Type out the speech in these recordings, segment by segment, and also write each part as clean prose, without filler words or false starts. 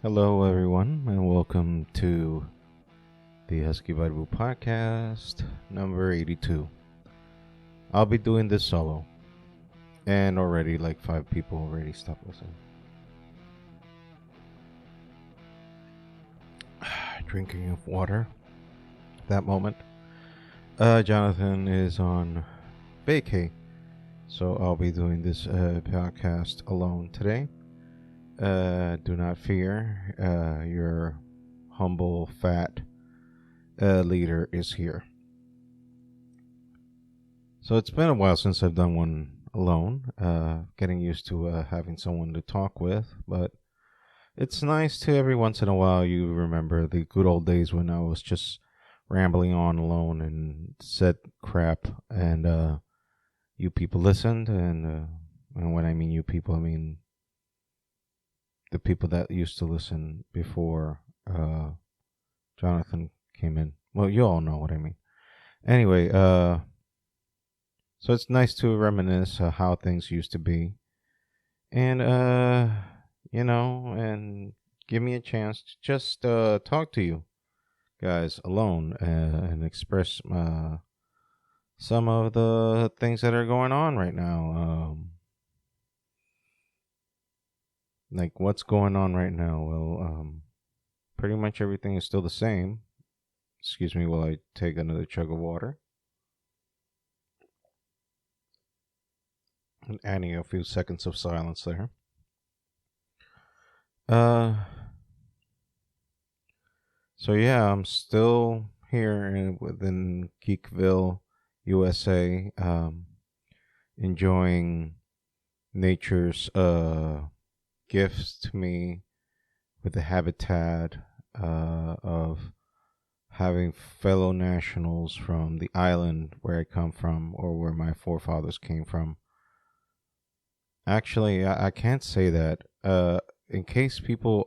Hello, everyone, and welcome to the Husky Bible Podcast number 82. I'll be doing this solo, and already like 5 people already stopped listening. Drinking of water. That moment. Jonathan is on vacay, so I'll be doing this podcast alone today. Do not fear, your humble, fat leader is here. So it's been a while since I've done one alone, getting used to having someone to talk with, but it's nice to every once in a while you remember the good old days when I was just rambling on alone and said crap, and you people listened, and when I mean you people, I mean the people that used to listen before Jonathan came in. Well, you all know what I mean. Anyway, so it's nice to reminisce how things used to be, and and give me a chance to just talk to you guys alone and express some of the things that are going on right now. Like what's going on right now? Well, pretty much everything is still the same. Excuse me while I take another chug of water. And adding a few seconds of silence there. So yeah, I'm still here within Geekville, USA, enjoying nature's gifts to me with the habitat of having fellow nationals from the island where I come from or where my forefathers came from. Actually, I can't say that. In case people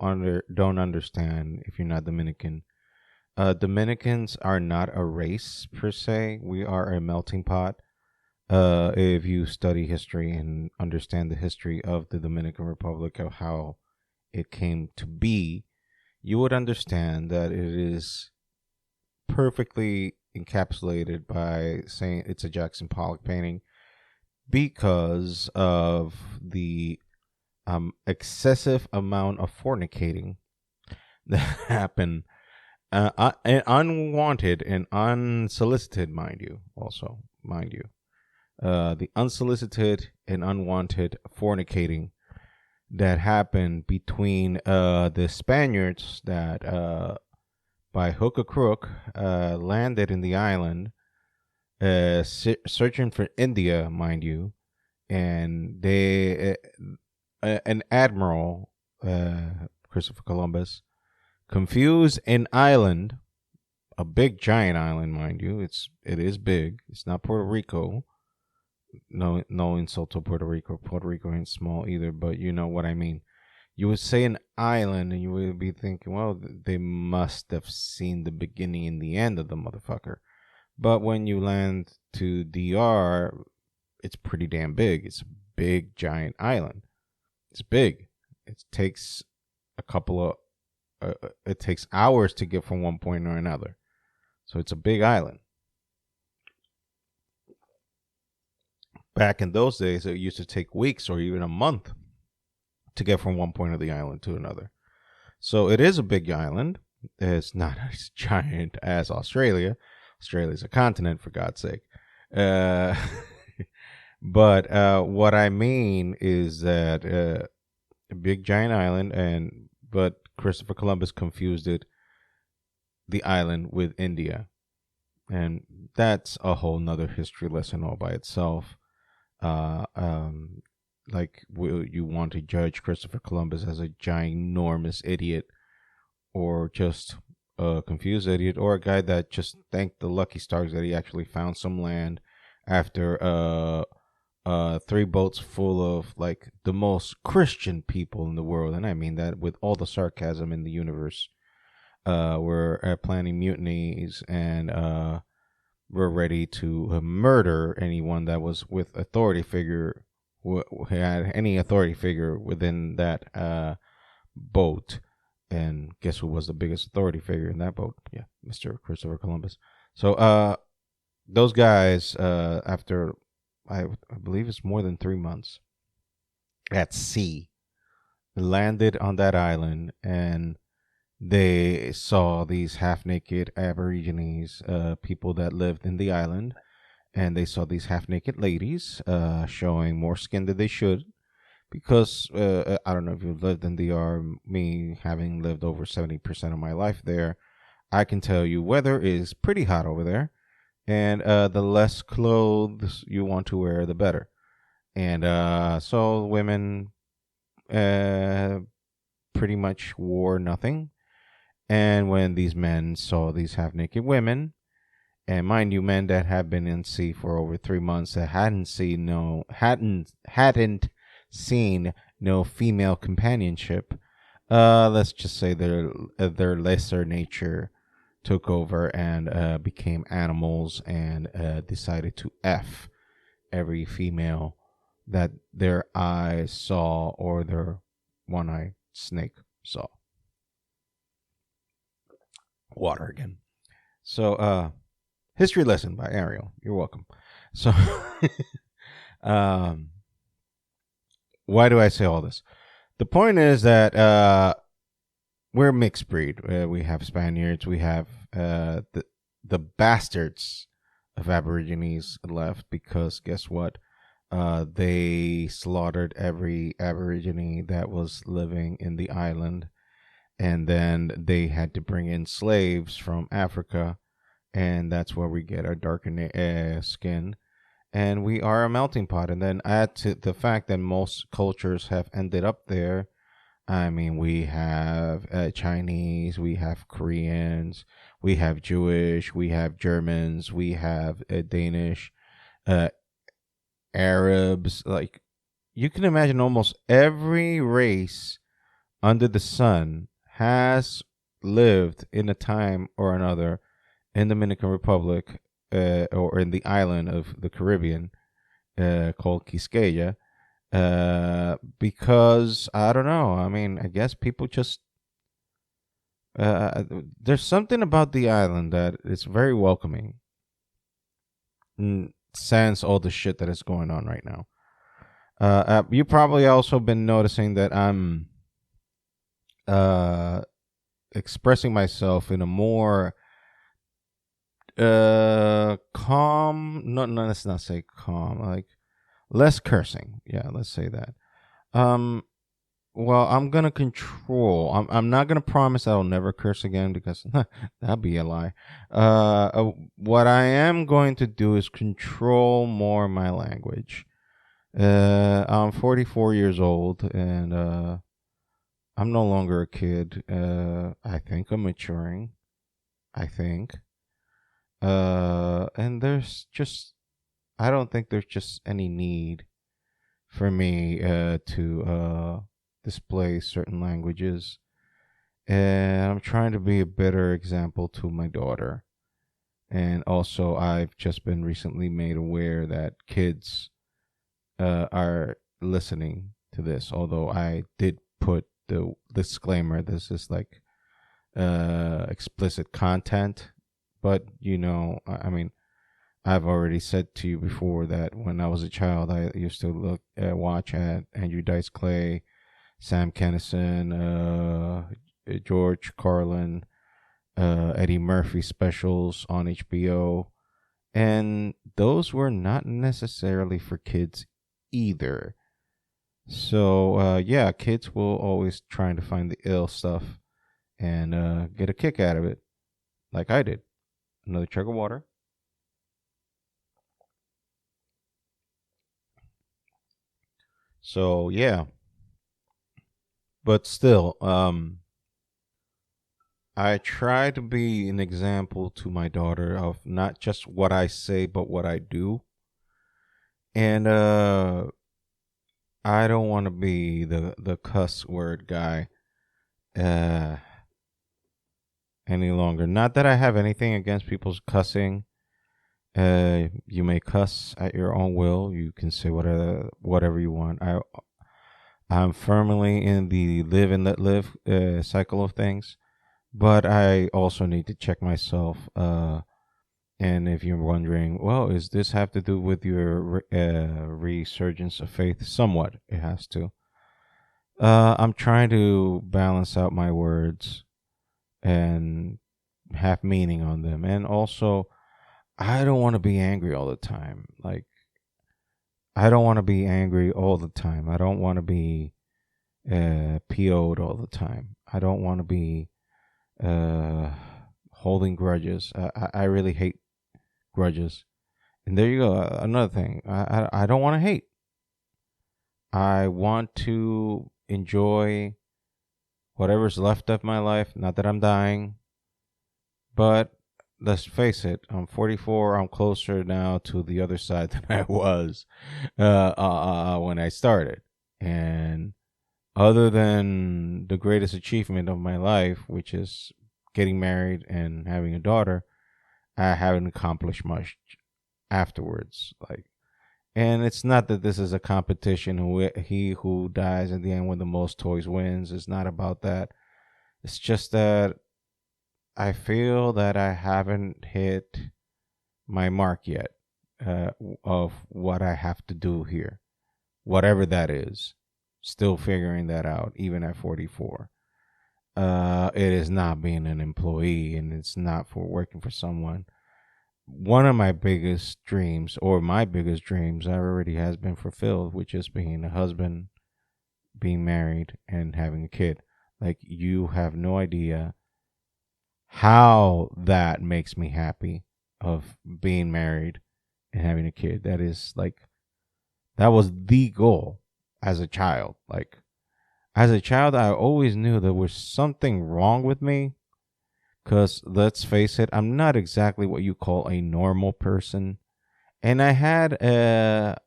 don't understand, if you're not Dominican, Dominicans are not a race per se. We are a melting pot. If you study history and understand the history of the Dominican Republic, of how it came to be, you would understand that it is perfectly encapsulated by saying it's a Jackson Pollock painting because of the excessive amount of fornicating that happened, and unwanted and unsolicited, mind you, the unsolicited and unwanted fornicating that happened between the Spaniards that, by hook or crook, landed in the island, searching for India, mind you, and an admiral, Christopher Columbus, confused an island, a big giant island, mind you. It is big. It's not Puerto Rico. No insult to Puerto Rico. Puerto Rico ain't small either, but you know what I mean. You would say an island, and you would be thinking, well, they must have seen the beginning and the end of the motherfucker. But when you land to DR, it's pretty damn big. It's a big, giant island. It's big. It takes it takes hours to get from one point or another. So it's a big island. Back in those days, it used to take weeks or even a month to get from one point of the island to another. So it is a big island. It's not as giant as Australia. Australia's a continent, for God's sake. But what I mean is that a big giant island, but Christopher Columbus confused the island with India, and that's a whole nother history lesson all by itself. Like, will you want to judge Christopher Columbus as a ginormous idiot, or just a confused idiot, or a guy that just thanked the lucky stars that he actually found some land after 3 boats full of like the most Christian people in the world, and I mean that with all the sarcasm in the universe, were planning mutinies and were ready to murder anyone that was with authority figure, who had any authority figure within that boat. And guess who was the biggest authority figure in that boat? Yeah, Mr. Christopher Columbus. So those guys, after I believe it's more than 3 months at sea, landed on that island, and they saw these half naked Aborigines, people that lived in the island, and they saw these half naked ladies showing more skin than they should. Because I don't know if you've lived in DR, me having lived over 70% of my life there, I can tell you weather is pretty hot over there. And the less clothes you want to wear, the better. And so women uh, pretty much wore nothing. And when these men saw these half naked women, and mind you, men that have been in sea for over 3 months that hadn't seen no female companionship, let's just say their lesser nature took over and became animals and decided to F every female that their eyes saw or their one-eyed snake saw. Water again. So, history lesson by Ariel. You're welcome. So, why do I say all this? The point is that we're mixed breed. We have Spaniards. We have the bastards of Aborigines left because guess what? They slaughtered every Aborigine that was living in the island, and then they had to bring in slaves from Africa, and that's where we get our darkened skin. And we are a melting pot. And then add to the fact that most cultures have ended up there. I mean, we have Chinese, we have Koreans, we have Jewish, we have Germans, we have Danish, Arabs. Like, you can imagine almost every race under the sun has lived in a time or another in Dominican Republic or in the island of the Caribbean called Quisqueya. Because I don't know. I mean, I guess people just there's something about the island that is very welcoming. Sans all the shit that is going on right now. You probably also been noticing that I'm expressing myself in a more calm. No, let's not say calm. Like less cursing. Yeah, let's say that. Well, I'm gonna control. I'm not gonna promise I'll never curse again because that'd be a lie. What I am going to do is control more my language. I'm 44 years old and I'm no longer a kid. I think I'm maturing. I think. And I don't think there's just any need for me to display certain languages. And I'm trying to be a better example to my daughter. And also, I've just been recently made aware that kids are listening to this. Although I did put the disclaimer, this is like explicit content. But, I mean, I've already said to you before that when I was a child, I used to watch at Andrew Dice Clay, Sam Kinison, George Carlin, Eddie Murphy specials on HBO. And those were not necessarily for kids either. So, yeah, kids will always trying to find the ill stuff and get a kick out of it, like I did. Another chug of water. So, yeah. But still, I try to be an example to my daughter of not just what I say, but what I do. And I don't want to be the cuss word guy any longer. Not that I have anything against people's cussing. You may cuss at your own will. You can say whatever you want. I'm firmly in the live and let live cycle of things, but I also need to check myself. And if you're wondering, well, is this have to do with your resurgence of faith? Somewhat, it has to. I'm trying to balance out my words and have meaning on them, and also I don't want to be angry all the time. Like, I don't want to be angry all the time. I don't want to be PO'd all the time. I don't want to be uh, holding grudges. I really hate grudges. And there you go. Another thing. I don't want to hate. I want to enjoy whatever's left of my life. Not that I'm dying, but let's face it. I'm 44. I'm closer now to the other side than I was when I started. And other than the greatest achievement of my life, which is getting married and having a daughter, I haven't accomplished much afterwards. Like, and it's not that this is a competition. He who dies at the end with the most toys wins. It's not about that. It's just that I feel that I haven't hit my mark yet of what I have to do here, whatever that is. Still figuring that out, even at 44. It is not being an employee, and it's not for working for someone. One of my biggest dreams, or my biggest dreams, already has been fulfilled, which is being a husband, being married, and having a kid. Like, you have no idea how that makes me happy of being married and having a kid. That is like, that was the goal as a child. Like, as a child, I always knew there was something wrong with me. Because let's face it, I'm not exactly what you call a normal person. And I had a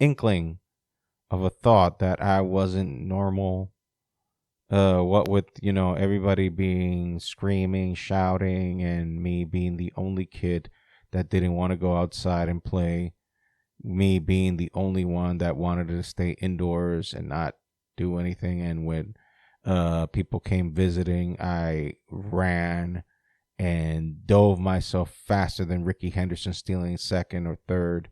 inkling of a thought that I wasn't normal. What with, everybody being screaming, shouting, and me being the only kid that didn't want to go outside and play. Me being the only one that wanted to stay indoors and not do anything. And when people came visiting, I ran and dove myself faster than Ricky Henderson stealing second or third.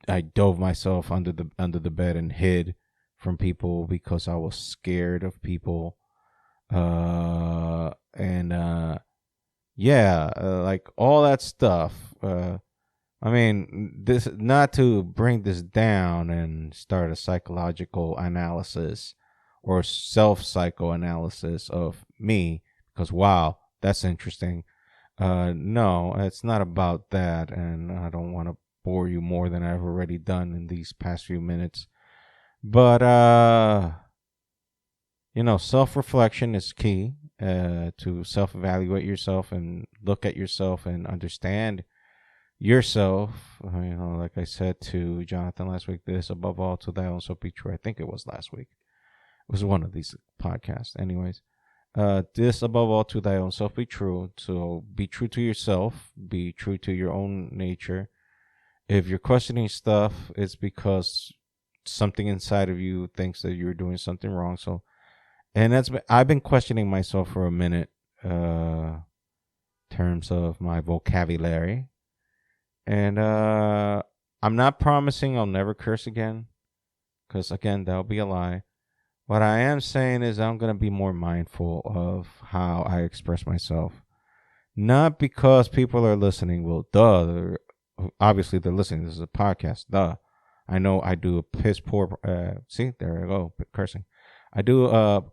I dove myself under the bed and hid from people because I was scared of people. And yeah, like all that stuff. I mean, this, not to bring this down and start a psychological analysis or self psychoanalysis of me, because wow, that's interesting. No, it's not about that, and I don't want to bore you more than I've already done in these past few minutes. But self reflection is key. To self evaluate yourself and look at yourself and understand yourself. Like I said to Jonathan last week, this above all to thy own self be true. I think it was last week. It was one of these podcasts. Anyways, this above all to thy own self be true. So be true to yourself. Be true to your own nature. If you're questioning stuff, it's because something inside of you thinks that you're doing something wrong. So, and I've been questioning myself for a minute, terms of my vocabulary. And I'm not promising I'll never curse again, because again, that'll be a lie. What I am saying is I'm going to be more mindful of how I express myself. Not because people are listening. Well, duh. Obviously, they're listening. This is a podcast. Duh. I know I do a piss poor. See, there I go. Cursing. I do a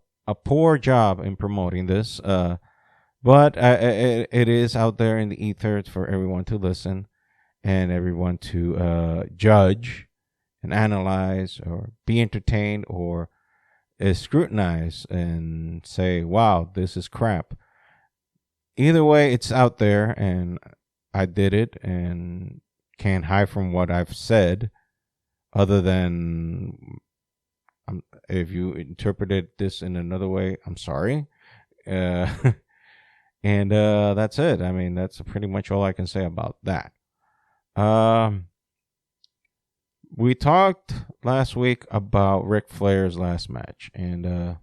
poor job in promoting this. But it is out there in the ether for everyone to listen and everyone to judge and analyze or be entertained or scrutinize and say, wow, this is crap. Either way, it's out there and I did it and can't hide from what I've said, other than if you interpreted this in another way, I'm sorry. And that's it. I mean, that's pretty much all I can say about that. We talked last week about Ric Flair's last match, and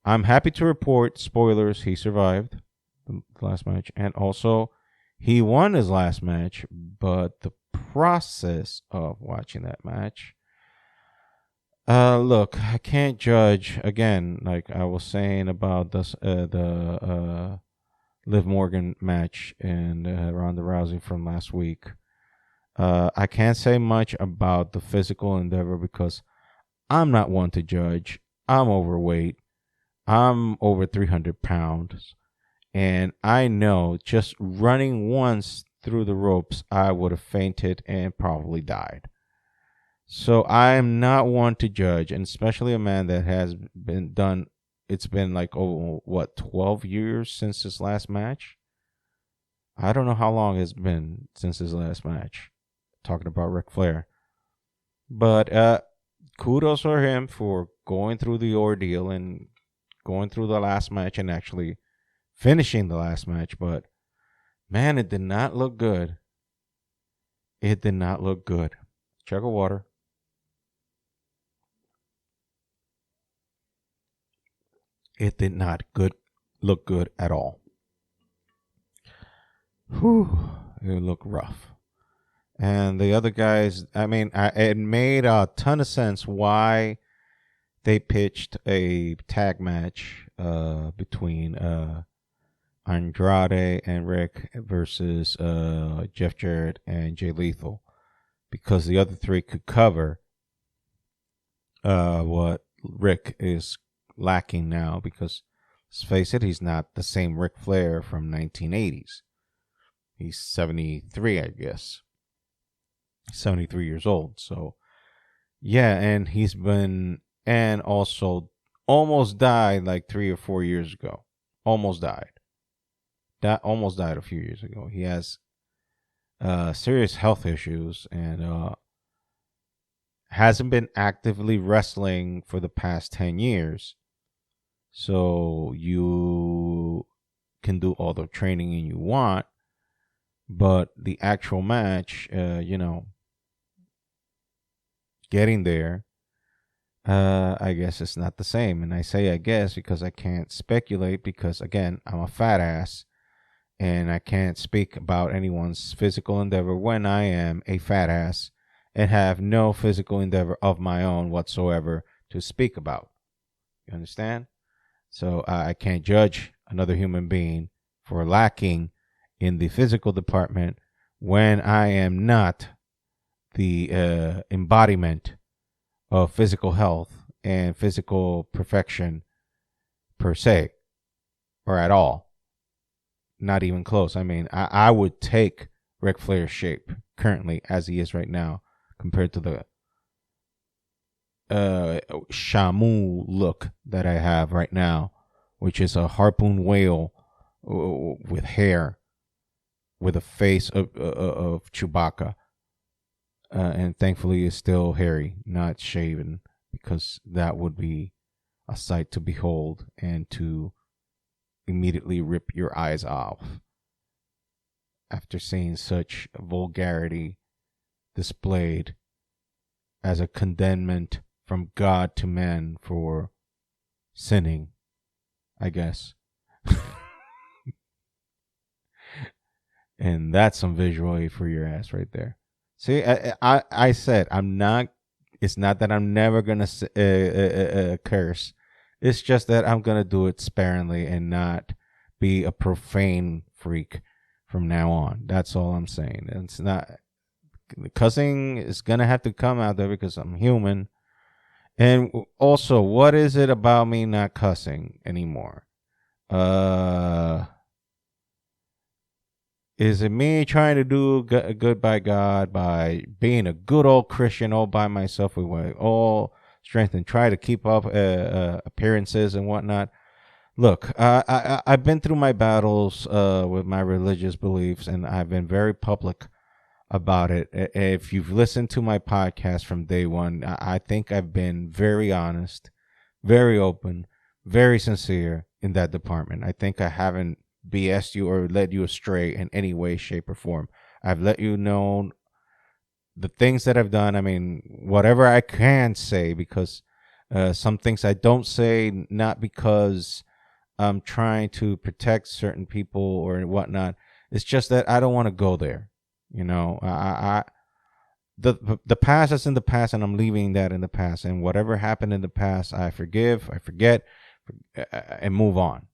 I'm happy to report, spoilers, he survived the last match, and also he won his last match, but the process of watching that match, look, I can't judge, again, like I was saying about the Liv Morgan match and Ronda Rousey from last week. I can't say much about the physical endeavor because I'm not one to judge. I'm overweight. I'm over 300 pounds. And I know just running once through the ropes, I would have fainted and probably died. So I am not one to judge, and especially a man that has been done. It's been like, 12 years since his last match? I don't know how long it's been since his last match. Talking about Ric Flair. But kudos for him for going through the ordeal and going through the last match and actually finishing the last match. But man, it did not look good. It did not look good. Chug of water. It did not look good at all. Whew, it looked rough. And the other guys, I mean, it made a ton of sense why they pitched a tag match between Andrade and Rick versus Jeff Jarrett and Jay Lethal, because the other three could cover what Rick is lacking now, because let's face it, he's not the same Ric Flair from 1980s. He's 73, I guess. 73 years old. So yeah, and he's been, and also almost died like 3 or 4 years ago. Almost died. Almost died a few years ago. He has serious health issues and hasn't been actively wrestling for the past 10 years. So you can do all the training you want, but the actual match, getting there, I guess it's not the same. And I say I guess because I can't speculate, because again, I'm a fat ass and I can't speak about anyone's physical endeavor when I am a fat ass and have no physical endeavor of my own whatsoever to speak about. You understand? So I can't judge another human being for lacking in the physical department when I am not the embodiment of physical health and physical perfection per se, or at all. Not even close. I mean, I would take Ric Flair's shape currently as he is right now compared to the Shamu look that I have right now, which is a harpoon whale with hair, with a face of Chewbacca. And thankfully is still hairy, not shaven, because that would be a sight to behold and to immediately rip your eyes off after seeing such vulgarity displayed as a condemnment from God to man for sinning, I guess. And that's some visual aid for your ass right there. See, I said I'm not. It's not that I'm never gonna curse. It's just that I'm gonna do it sparingly and not be a profane freak from now on. That's all I'm saying. It's not, the cussing is gonna have to come out there because I'm human. And also, what is it about me not cussing anymore? Is it me trying to do good by God by being a good old Christian all by myself with my all strength and try to keep up appearances and whatnot? Look, I've been through my battles with my religious beliefs, and I've been very public about it. If you've listened to my podcast from day one, I think I've been very honest, very open, very sincere in that department. I think I haven't BS'd you or led you astray in any way, shape, or form. I've let you know the things that I've done. I mean, whatever I can say, because some things I don't say, not because I'm trying to protect certain people or whatnot. It's just that I don't want to go there. You know, the past is in the past, and I'm leaving that in the past. And whatever happened in the past, I forgive, I forget, and move on.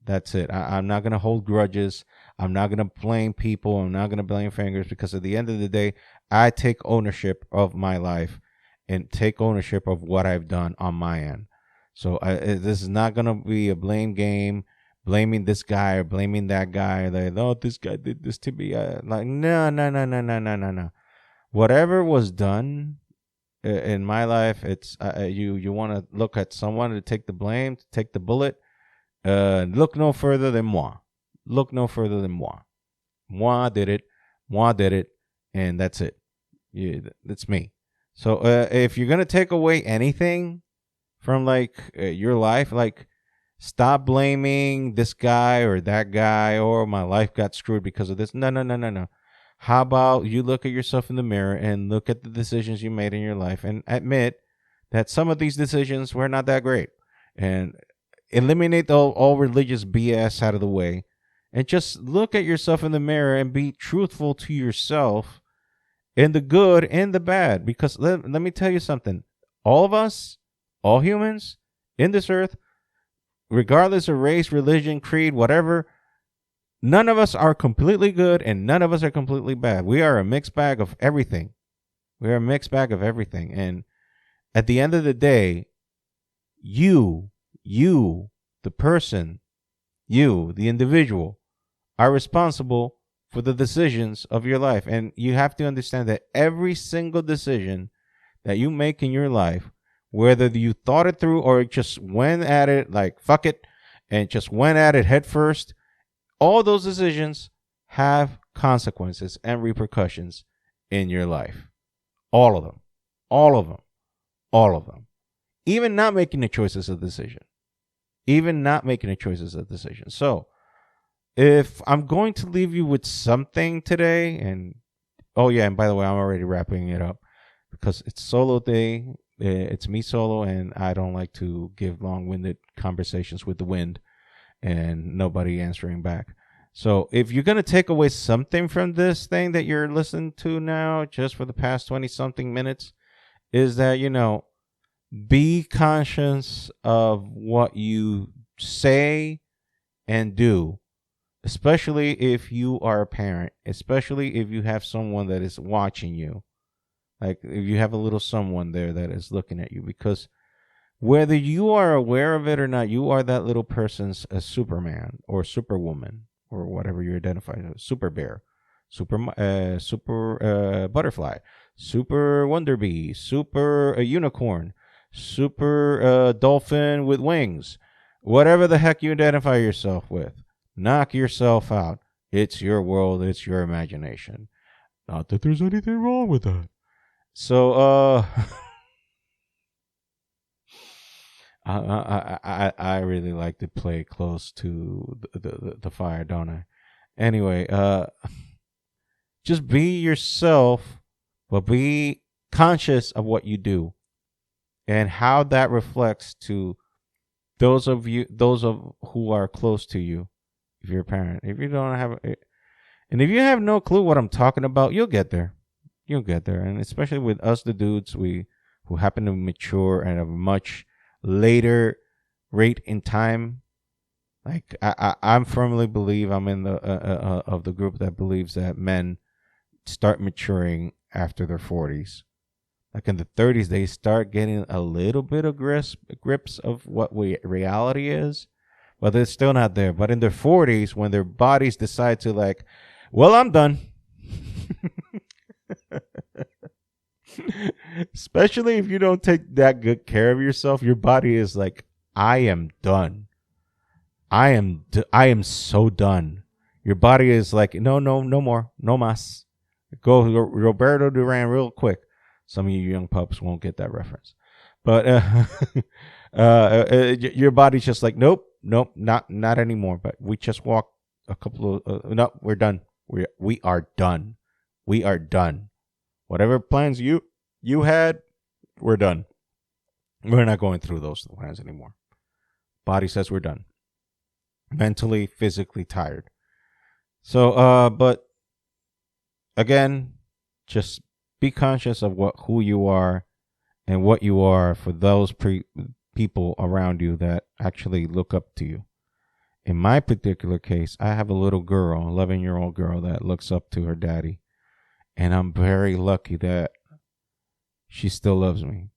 That's it. I'm not gonna hold grudges. I'm not gonna blame people. I'm not gonna blame fingers, because at the end of the day, I take ownership of my life and take ownership of what I've done on my end. So this is not gonna be a blame game, blaming this guy or blaming that guy. Like, oh, this guy did this to me. Like, no, no, no, no, no, no, no, no. Whatever was done in my life, it's you want to look at someone to take the blame, to take the bullet. Look no further than moi. Look no further than moi. Moi did it. Moi did it, and that's it. Yeah, that's me. So if you're gonna take away anything from like your life, like, stop blaming this guy or that guy, or my life got screwed because of this. No, no, no, no, no. How about you look at yourself in the mirror and look at the decisions you made in your life and admit that some of these decisions were not that great, and eliminate all religious BS out of the way, and just look at yourself in the mirror and be truthful to yourself in the good and the bad. Because let me tell you something. All of us, all humans in this earth, regardless of race, religion, creed, whatever, none of us are completely good and none of us are completely bad. We are a mixed bag of everything. We are a mixed bag of everything. And at the end of the day, you, the person, you, the individual, are responsible for the decisions of your life. And you have to understand that every single decision that you make in your life, whether you thought it through or just went at it like fuck it and just went at it head first, all those decisions have consequences and repercussions in your life. All of them. All of them. All of them. Even not making the choice is a decision. Even not making a choice is a decision. So, if I'm going to leave you with something today, and oh yeah, and by the way, I'm already wrapping it up because it's solo day. It's me solo, and I don't like to give long-winded conversations with the wind and nobody answering back. So if you're going to take away something from this thing that you're listening to now, just for the past 20-something minutes, is that, be conscious of what you say and do, especially if you are a parent, especially if you have someone that is watching you. Like if you have a little someone there that is looking at you, because whether you are aware of it or not, you are that little person's a Superman or Superwoman or whatever you identify as. Super bear, super butterfly, super wonder bee, super unicorn, super dolphin with wings, whatever the heck you identify yourself with. Knock yourself out. It's your world. It's your imagination. Not that there's anything wrong with that. So, I really like to play close to the fire, don't I? Anyway, just be yourself, but be conscious of what you do and how that reflects to those of who are close to you. If you're a parent, if you don't have, and if you have no clue what I'm talking about, you'll get there. You'll get there, and especially with us, the dudes, who happen to mature at a much later rate in time. Like I firmly believe I'm in the of the group that believes that men start maturing after their 40s. Like in the 30s, they start getting a little bit of grips of what reality is, but they're still not there. But in their 40s, when their bodies decide to like, well, I'm done. Especially if you don't take that good care of yourself, your body is like, I am done. I am so done. Your body is like, no more, no mas. Go Roberto Duran real quick. Some of you young pups won't get that reference, but your body's just like, nope, not anymore. But we just walked a couple of no, we're done. We are done. We are done. Whatever plans you had, we're done. We're not going through those plans anymore. Body says we're done. Mentally, physically tired. So, but again, just be conscious of who you are and what you are for those people around you that actually look up to you. In my particular case, I have a little girl, 11-year-old girl that looks up to her daddy. And I'm very lucky that she still loves me.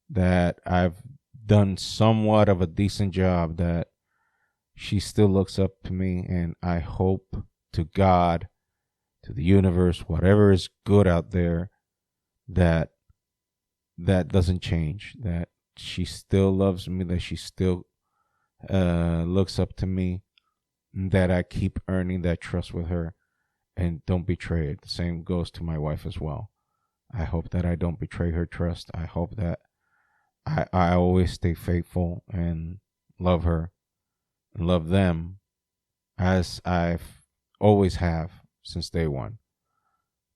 That I've done somewhat of a decent job, that she still looks up to me. And I hope to God, to the universe, whatever is good out there, that doesn't change. That she still loves me, that she still looks up to me, that I keep earning that trust with her and don't betray it. The same goes to my wife as well. I hope that I don't betray her trust. I hope that I always stay faithful and love her and love them as I've always have since day one,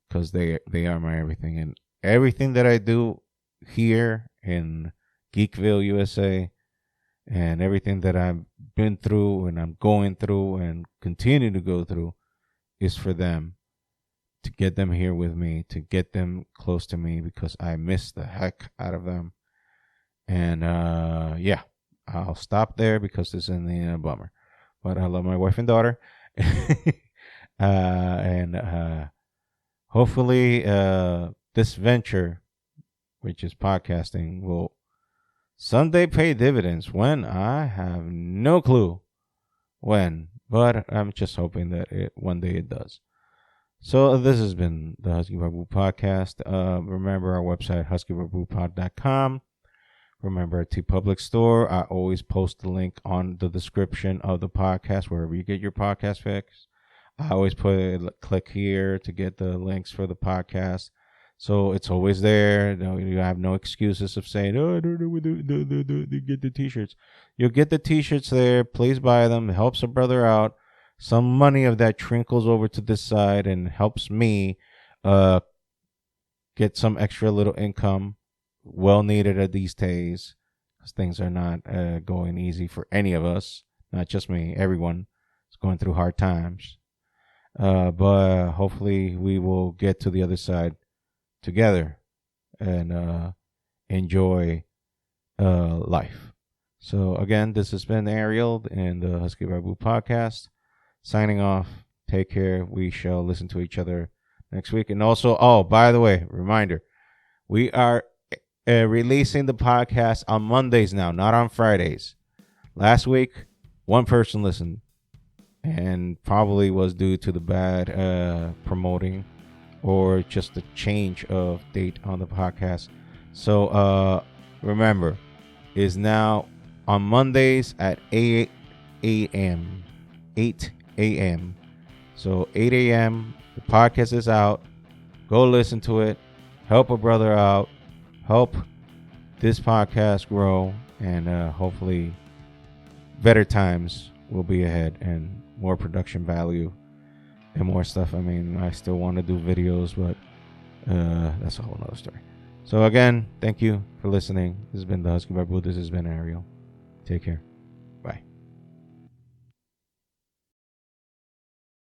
because they are my everything. And everything that I do here in Geekville, USA, and everything that I've been through and I'm going through and continue to go through is for them, to get them here with me, to get them close to me, because I miss the heck out of them. And yeah, I'll stop there because this is a bummer. But I love my wife and daughter. And hopefully this venture, which is podcasting, will someday pay dividends. When? I have no clue when, but I'm just hoping that one day it does. So this has been the Husky Barbu Podcast. Remember our website, huskybarboopod.com. Remember our Teepublic store. I always post the link on the description of the podcast, wherever you get your podcast fix. I always click here to get the links for the podcast. So it's always there. You have no excuses of saying, oh, I don't know where to get the t-shirts. You'll get the t-shirts there. Please buy them. It helps a brother out. Some money of that trickles over to this side and helps me get some extra little income. Well needed at these days, because things are not going easy for any of us. Not just me. Everyone is going through hard times. But hopefully we will get to the other side together and enjoy life. So again, this has been Ariel and the Husky Barbu Podcast. Signing off. Take care. We shall listen to each other next week. And also, oh, by the way, reminder, we are releasing the podcast on Mondays now, not on Fridays. Last week, one person listened, and probably was due to the bad promoting or just the change of date on the podcast. So remember, is now on Mondays at 8 a.m. 8 a.m. So 8 a.m. the podcast is out. Go listen to it. Help a brother out. Help this podcast grow, and hopefully better times will be ahead and more production value and more stuff. I mean, I still want to do videos, but that's a whole nother story. So again, thank you for listening. This has been the Husky Barbu. This has been Ariel. Take care.